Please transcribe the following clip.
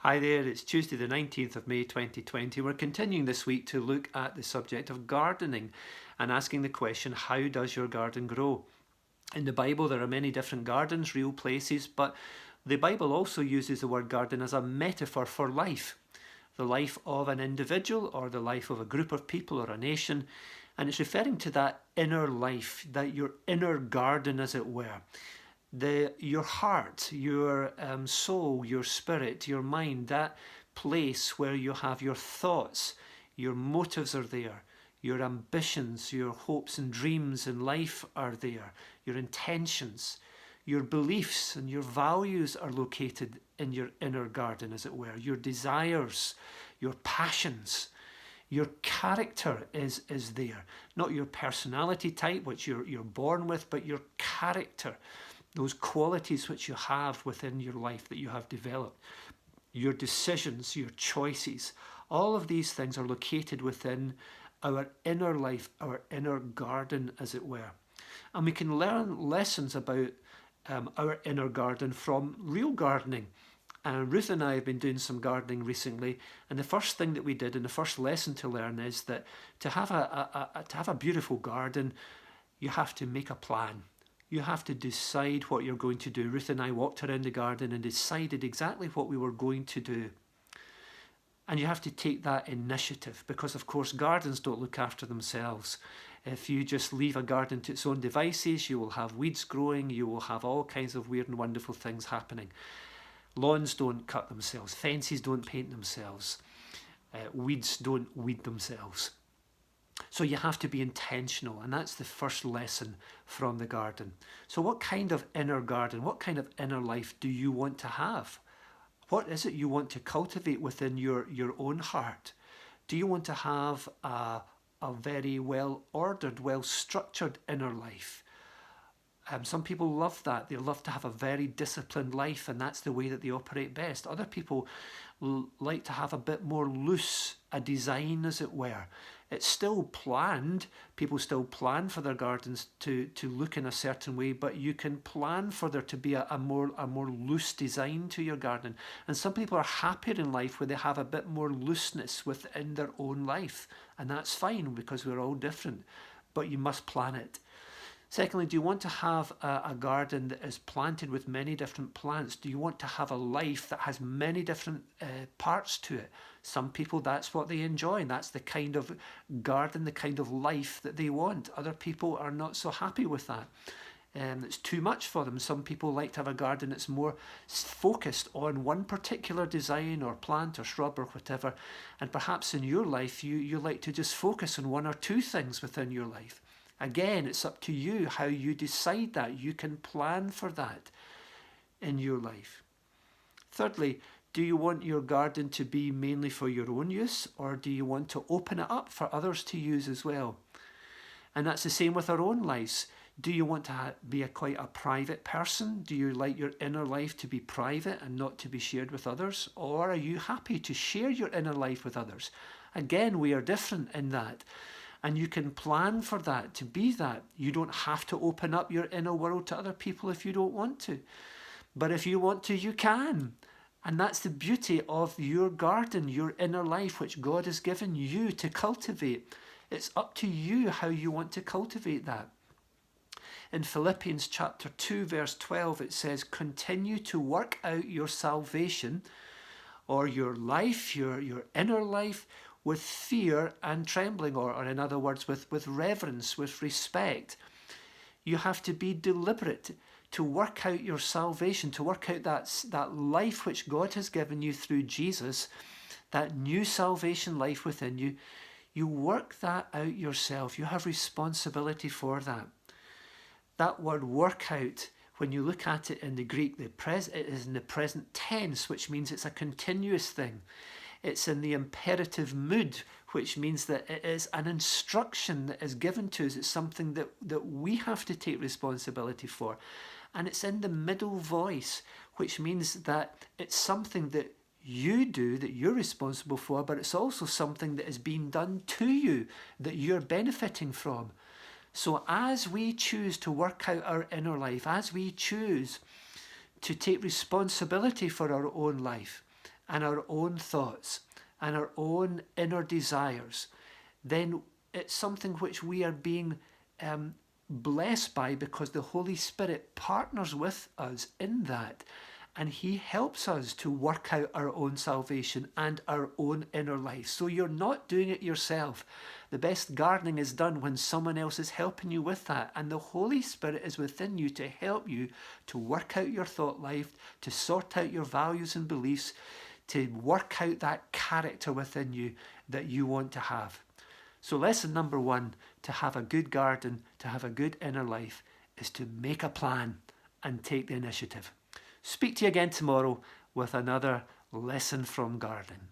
Hi there, it's Tuesday the 19th of May 2020. We're continuing this week to look at the subject of gardening and asking the question, how does your garden grow? In the Bible there are many different gardens, real places, but the Bible also uses the word garden as a metaphor for life. The life of an individual or the life of a group of people or a nation. And it's referring to that inner life, that your inner garden as it were. Your heart, your soul, your spirit, your mind, that place where you have your thoughts, your motives are there, your ambitions, your hopes and dreams in life are there, your intentions, your beliefs and your values are located in your inner garden, as it were, your desires, your passions. Your character is there, not your personality type, which you're born with, but your character. Those qualities which you have within your life that you have developed, your decisions, your choices, all of these things are located within our inner life, our inner garden, as it were. And we can learn lessons about our inner garden from real gardening. Ruth and I have been doing some gardening recently, and the first thing that we did, and the first lesson to learn, is that to have a beautiful garden, you have to make a plan. You have to decide what you're going to do. Ruth and I walked around the garden and decided exactly what we were going to do. And you have to take that initiative because, of course, gardens don't look after themselves. If you just leave a garden to its own devices, you will have weeds growing, you will have all kinds of weird and wonderful things happening. Lawns don't cut themselves, fences don't paint themselves, weeds don't weed themselves. So you have to be intentional, and that's the first lesson from the garden. So what kind of inner garden, what kind of inner life do you want to have? What is it you want to cultivate within your own heart? Do you want to have a very well-ordered, well-structured inner life? Some people love that. They love to have a very disciplined life, and that's the way that they operate best. Other people like to have a bit more loose, a design, as it were. It's still planned. People still plan for their gardens to look in a certain way, but you can plan for there to be a more loose design to your garden. And some people are happier in life where they have a bit more looseness within their own life, and that's fine because we're all different. But you must plan it. Secondly, do you want to have a garden that is planted with many different plants? Do you want to have a life that has many different parts to it? Some people, that's what they enjoy, and that's the kind of garden, the kind of life that they want. Other people are not so happy with that. It's too much for them. Some people like to have a garden that's more focused on one particular design or plant or shrub or whatever. And perhaps in your life, you like to just focus on one or two things within your life. Again, it's up to you how you decide that. You can plan for that in your life. Thirdly, do you want your garden to be mainly for your own use, or do you want to open it up for others to use as well? And that's the same with our own lives. Do you want to be quite a private person? Do you like your inner life to be private and not to be shared with others? Or are you happy to share your inner life with others? Again, we are different in that. And you can plan for that, to be that. You don't have to open up your inner world to other people if you don't want to. But if you want to, you can. And that's the beauty of your garden, your inner life, which God has given you to cultivate. It's up to you how you want to cultivate that. In Philippians chapter 2, verse 12, it says, continue to work out your salvation, or your life, your inner life, with fear and trembling, or in other words, with reverence, with respect. You have to be deliberate to work out your salvation, to work out that life which God has given you through Jesus, that new salvation life within you. You work that out yourself. You have responsibility for that. That word work out, when you look at it in the Greek, it is in the present tense, which means it's a continuous thing. It's in the imperative mood, which means that it is an instruction that is given to us. It's something that we have to take responsibility for. And it's in the middle voice, which means that it's something that you do, that you're responsible for, but it's also something that is being done to you, that you're benefiting from. So as we choose to work out our inner life, as we choose to take responsibility for our own life, and our own thoughts and our own inner desires, then it's something which we are being blessed by, because the Holy Spirit partners with us in that, and He helps us to work out our own salvation and our own inner life. So you're not doing it yourself. The best gardening is done when someone else is helping you with that, and the Holy Spirit is within you to help you to work out your thought life, to sort out your values and beliefs, to work out that character within you that you want to have. So lesson number 1, to have a good garden, to have a good inner life, is to make a plan and take the initiative. Speak to you again tomorrow with another lesson from gardening.